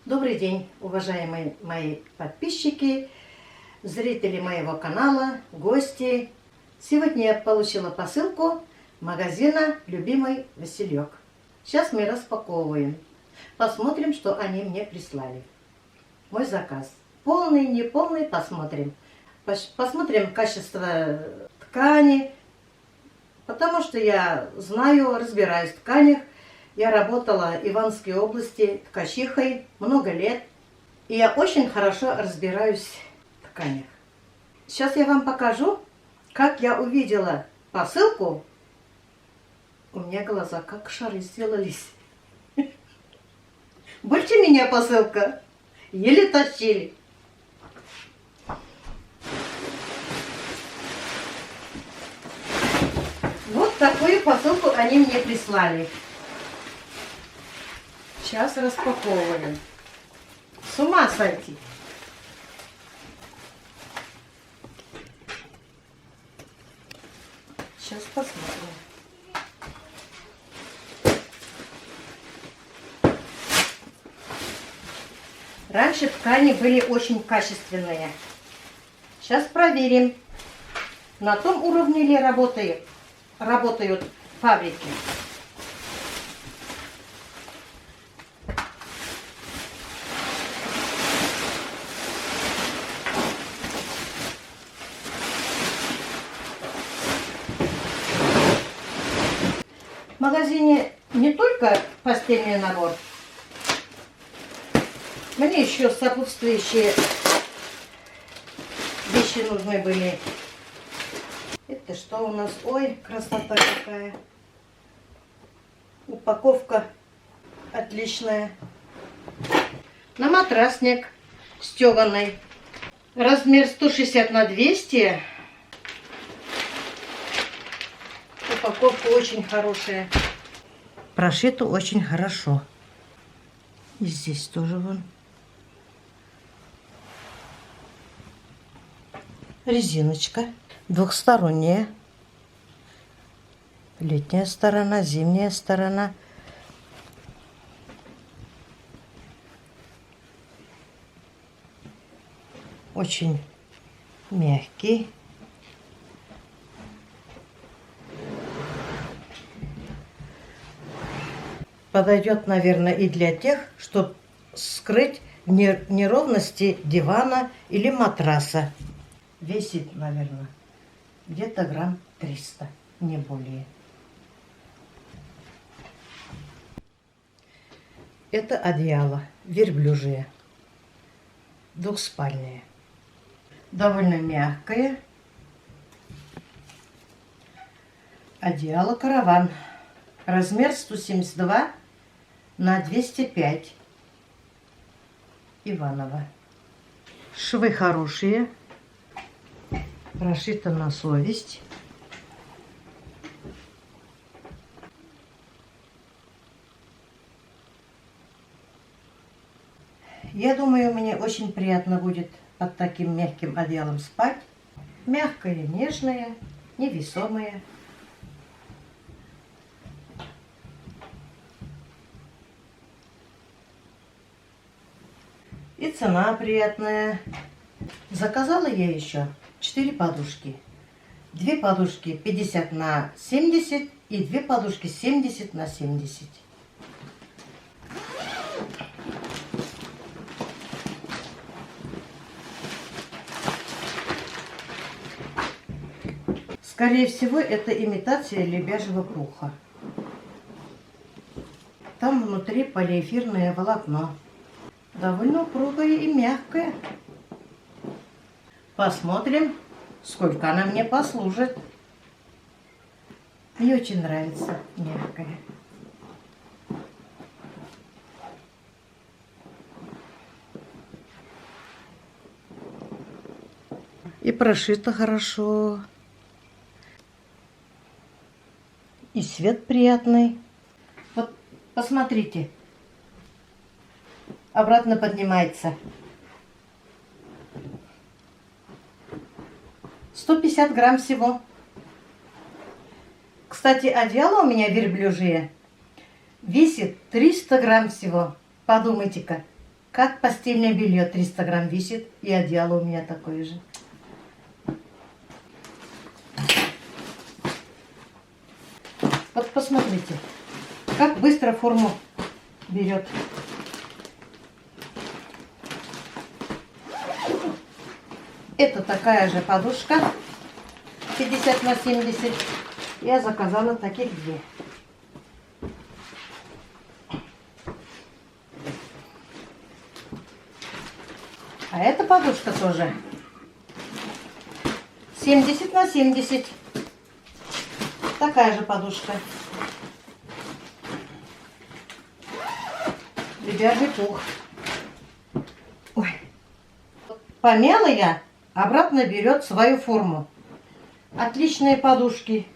Добрый день, уважаемые мои подписчики, зрители моего канала, гости. Сегодня я получила посылку магазина «Любимый Василек». Сейчас мы распаковываем. Посмотрим, что они мне прислали. Мой заказ. Полный, неполный, посмотрим. Посмотрим качество ткани, потому что я знаю, разбираюсь в тканях. Я работала в Ивановской области ткачихой много лет. И я очень хорошо разбираюсь в тканях. Сейчас я вам покажу, как я увидела посылку. У меня глаза как шары сделались. Больше меня посылка. Еле тащили. Вот такую посылку они мне прислали. Сейчас распаковываем. С ума сойти. Сейчас посмотрим. Раньше ткани были очень качественные. Сейчас проверим, на том уровне ли работают фабрики. В магазине не только постельный набор, мне еще сопутствующие вещи нужны были. Это что у нас? Ой, красота какая. Упаковка отличная. На матрасник стеганый. Размер 160 на 200. Упаковка очень хорошая. Прошито очень хорошо. И здесь тоже вон. Резиночка. Двухсторонняя. Летняя сторона, зимняя сторона. Очень мягкий. Подойдет, наверное, и для тех, чтобы скрыть неровности дивана или матраса. Весит, наверное, где-то грамм 300, не более. Это одеяло верблюжье, двухспальное. Довольно мягкое. Одеяло караван. Размер 172 на 205. Иваново. Швы хорошие. Прошито на совесть. Я думаю, мне очень приятно будет под таким мягким одеялом спать. Мягкое, нежное, невесомое. И цена приятная. Заказала я еще 4 подушки. 2 подушки 50 на 70 и 2 подушки 70 на 70. Скорее всего, это имитация лебяжьего пуха. Там внутри полиэфирное волокно. Довольно упругое и мягкое. Посмотрим, сколько она мне послужит. Мне очень нравится мягкое. И прошито хорошо. И свет приятный. Вот посмотрите. Обратно поднимается. 150 грамм всего. Кстати, одеяло у меня верблюжье весит 300 грамм всего. Подумайте-ка. Как постельное белье 300 грамм весит, и одеяло у меня такое же. Вот посмотрите, как быстро форму берет. Это такая же подушка 50 на 70. Я заказала таких 2. А эта подушка тоже 70 на 70. Такая же подушка. Бибяжий пух. Ой. Помяла я, обратно берет свою форму. Отличные подушки.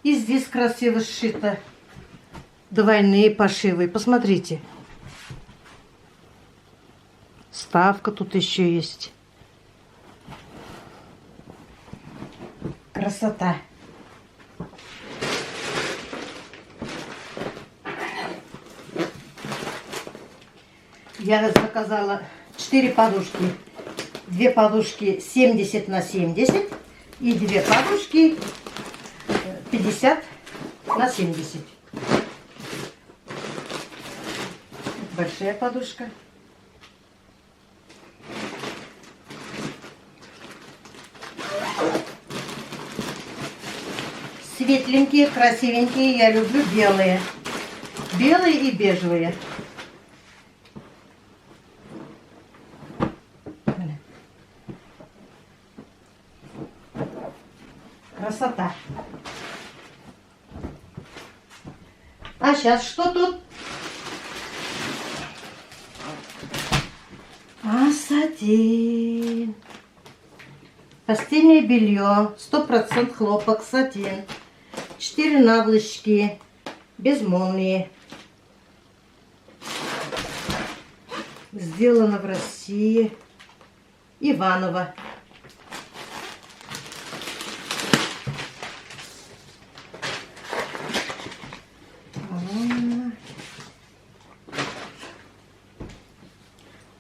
И здесь красиво сшито. Двойные пошивы. Посмотрите. Вставка тут еще есть. Красота. Я заказала 4 подушки. 2 подушки 70 на 70 и 2 подушки 50 на 70. Большая подушка. Светленькие, красивенькие. Я люблю белые. Белые и бежевые. Красота. А сейчас что тут? Сатин. Постельное белье. 100% хлопок, сатин. 4 наволочки. Без молнии. Сделано в России. Иваново.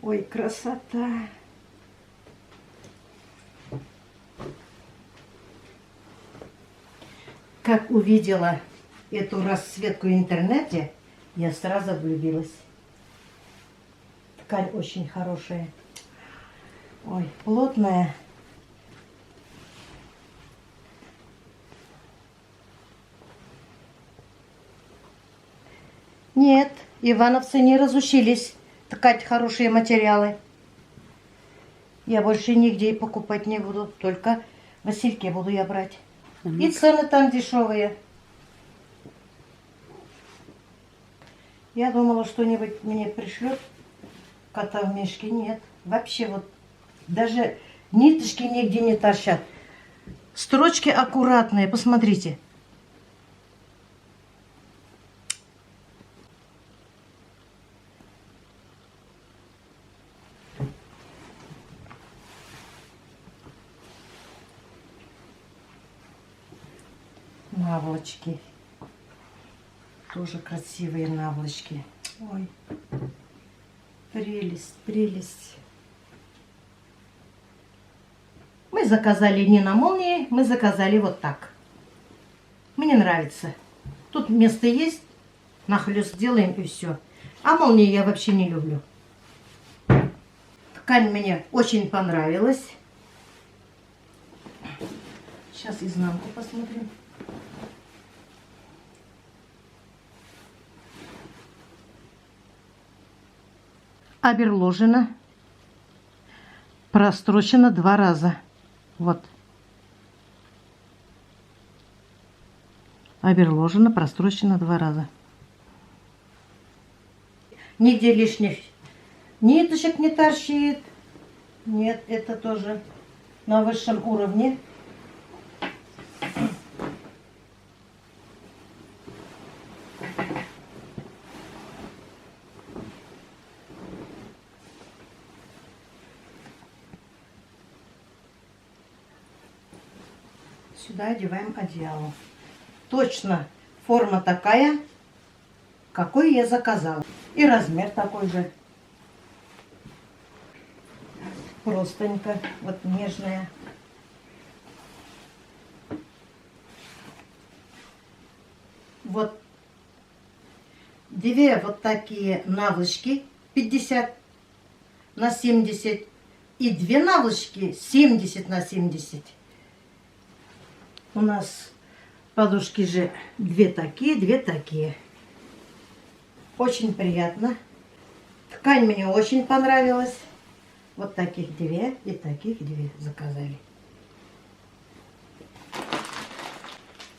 Ой, красота. Как увидела эту расцветку в интернете, я сразу влюбилась. Ткань очень хорошая. Ой, плотная. Нет, ивановцы не разучились ткать хорошие материалы. Я больше нигде и покупать не буду. Только в Васильке буду я брать. И цены там дешевые. Я думала, что-нибудь мне пришлют. Кота в мешке. Нет. Вообще вот даже ниточки нигде не торчат. Строчки аккуратные. Посмотрите. Наволочки. Тоже красивые наволочки. Ой. Прелесть, прелесть. Мы заказали не на молнии, мы заказали вот так. Мне нравится. Тут место есть. Нахлёст делаем и все. А молнии я вообще не люблю. Ткань мне очень понравилась. Сейчас изнанку посмотрим. Оберложена, прострочена 2 раза. Вот. Оберложена, прострочена 2 раза. Нигде лишних ниточек не торчит. Нет, это тоже на высшем уровне. Сюда одеваем одеяло. Точно форма такая, какой я заказала. И размер такой же. простынька, вот нежная. Вот две вот такие наволочки 50 на 70 и две наволочки 70 на 70. У нас подушки же две такие. Очень приятно. Ткань мне очень понравилась. Вот таких две и таких две заказали.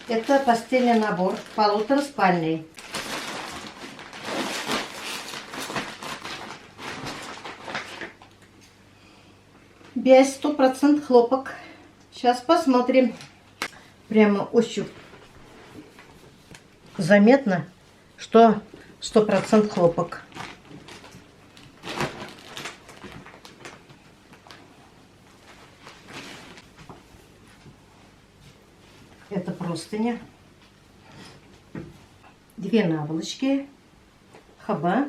Это постельный набор полутораспальный. Без 100% хлопок. Сейчас посмотрим. Прямо ощупь заметно, что 100% хлопок. Это простыня. Две наволочки. Хаба.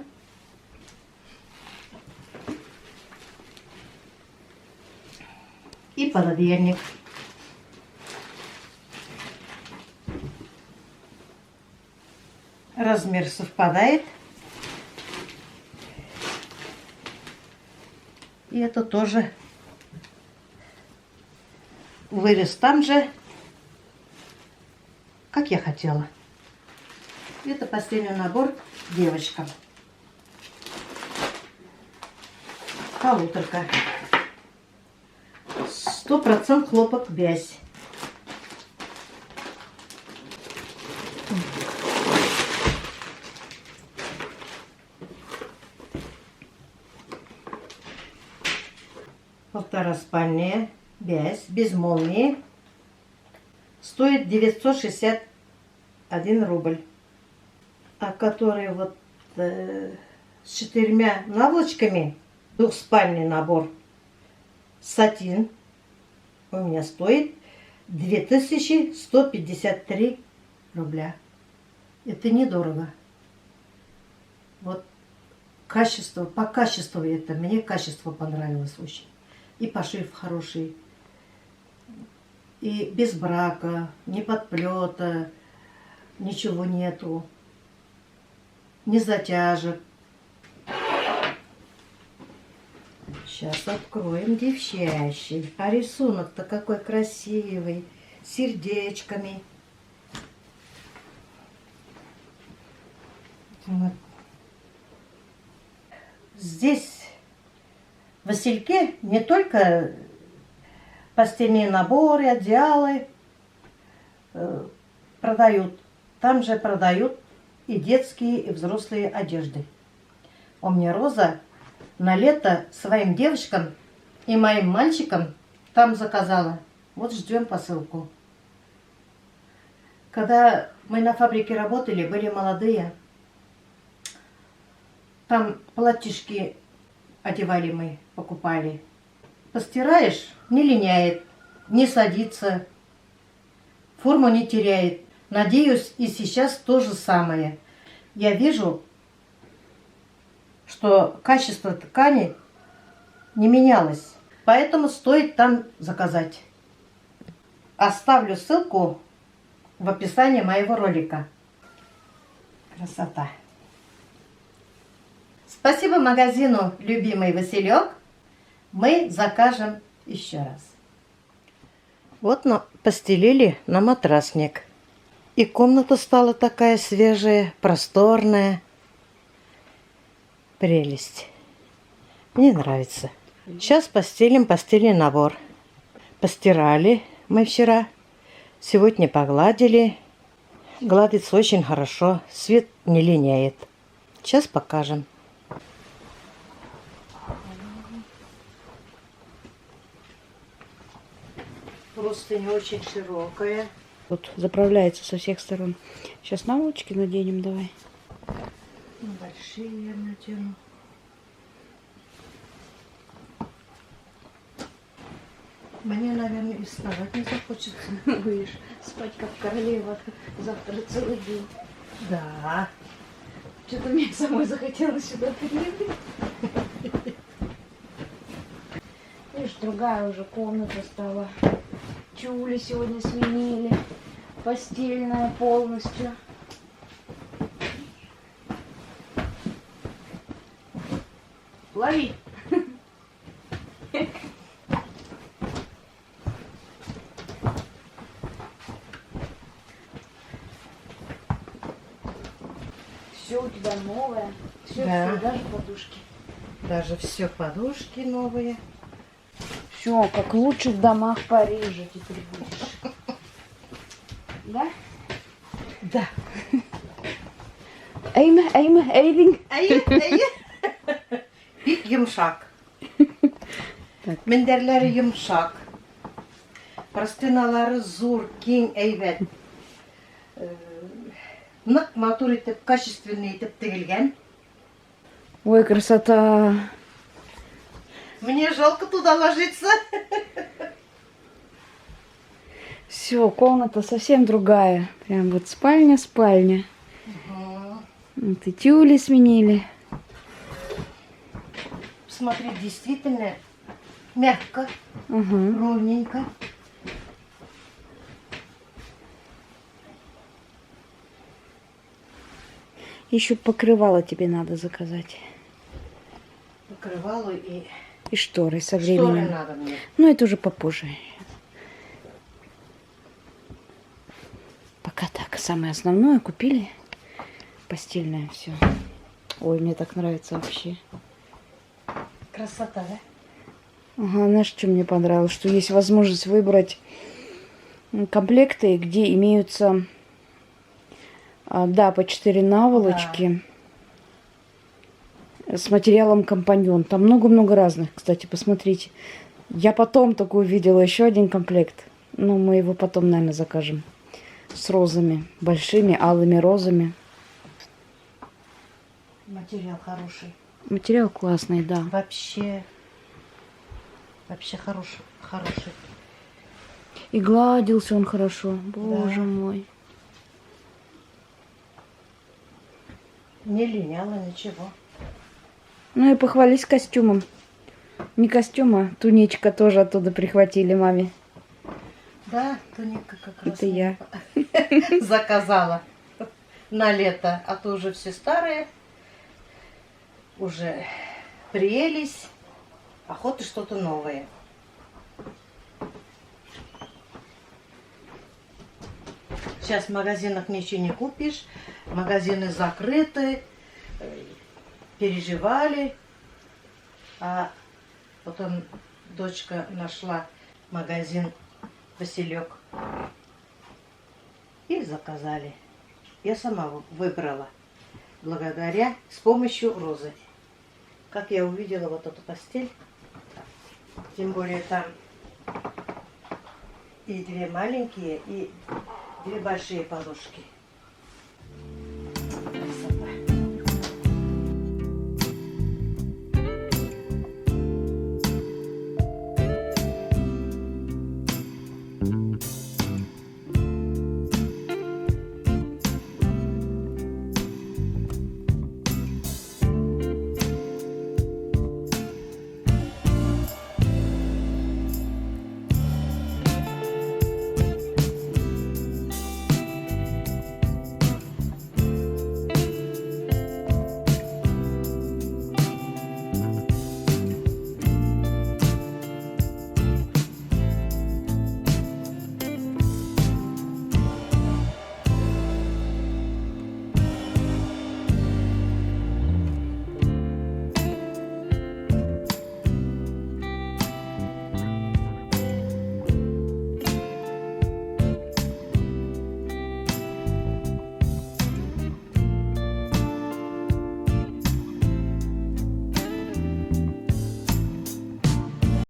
И пододеяльник. Размер совпадает. И это тоже вырез там же, как я хотела. Это постельный набор девочкам. Полуторка. 100% хлопок вязь. Полтораспальная вязь без молнии. Стоит 961 рубль. А которые вот с 4 наволочками, двухспальный набор сатин у меня стоит 2153 рубля. Это недорого. Вот качество, по качеству это, мне качество понравилось очень. И пошив хороший, и без брака, ни подплета, ничего нету, ни затяжек. Сейчас откроем девчачий. А рисунок-то какой красивый, с сердечками. Вот. Здесь в Васильке не только постельные наборы, одеялы продают. Там же продают и детские, и взрослые одежды. У меня Роза на лето своим девочкам и моим мальчикам там заказала. Вот ждем посылку. Когда мы на фабрике работали, были молодые, там платьишки одевали мы, покупали. Постираешь, не линяет, не садится, форму не теряет. Надеюсь, и сейчас то же самое. Я вижу, что качество ткани не менялось. Поэтому стоит там заказать. Оставлю ссылку в описании моего ролика. Красота. Спасибо магазину «Любимый Василек». Мы закажем еще раз. Вот постелили на матрасник. И комната стала такая свежая, просторная. Прелесть. Мне нравится. Сейчас постелим постельный набор. Постирали мы вчера. Сегодня погладили. Гладится очень хорошо. Свет не линяет. Сейчас покажем. Простыня очень широкая. Тут заправляется со всех сторон. Сейчас наволочки наденем, давай. Большие я надену. Мне, наверное, и вставать не захочется. Будешь спать как королева завтра целый день. Да. Что-то мне самой захотелось сюда приехать. другая уже комната стала. Тюли сегодня сменили. Постельная полностью. Лови. Все у тебя новое. Все, Да. даже подушки. Даже все подушки новые. Все, как в лучших домах Парижа теперь будешь. Да? Да. Эйвинг. Bik yumuşak. Так. Minderleri yumuşak. Простыналары зур, кең, әйбәт. Нык матур итеп, качественный итеп тегелгән. Ой, красота. Мне жалко туда ложиться. Все, комната совсем другая. Прям вот спальня. Вот и тюли сменили. Смотри, действительно мягко, Ага. ровненько. Еще покрывало тебе надо заказать. Покрывало и И шторы со шторы временем. надо мне. Ну, это уже попозже. Пока так, самое основное купили. Постельное все. Ой, мне так нравится вообще. Красота, да? Ага, знаешь, что мне понравилось? Что есть возможность выбрать комплекты, где имеются, да, по 4 наволочки с материалом компаньон. Там много-много разных, кстати, посмотрите. Я потом только увидела еще один комплект. Ну, мы его потом, наверное, закажем. С розами. Большими алыми розами. Материал хороший. Материал классный, да. Вообще хороший. И гладился он хорошо. Боже Да. мой. Не линяла, ничего. Ну и похвались костюмом. Не костюм, а туничка тоже оттуда прихватили маме. Да, туника как раз Это я. заказала на лето, а то уже все старые, уже приелись, охота что-то новое. Сейчас в магазинах ничего не купишь, магазины закрыты, переживали, а потом дочка нашла магазин Василек и заказали. Я сама выбрала благодаря, с помощью Розы. Как я увидела вот эту постель, тем более там и две маленькие, и две большие подушки.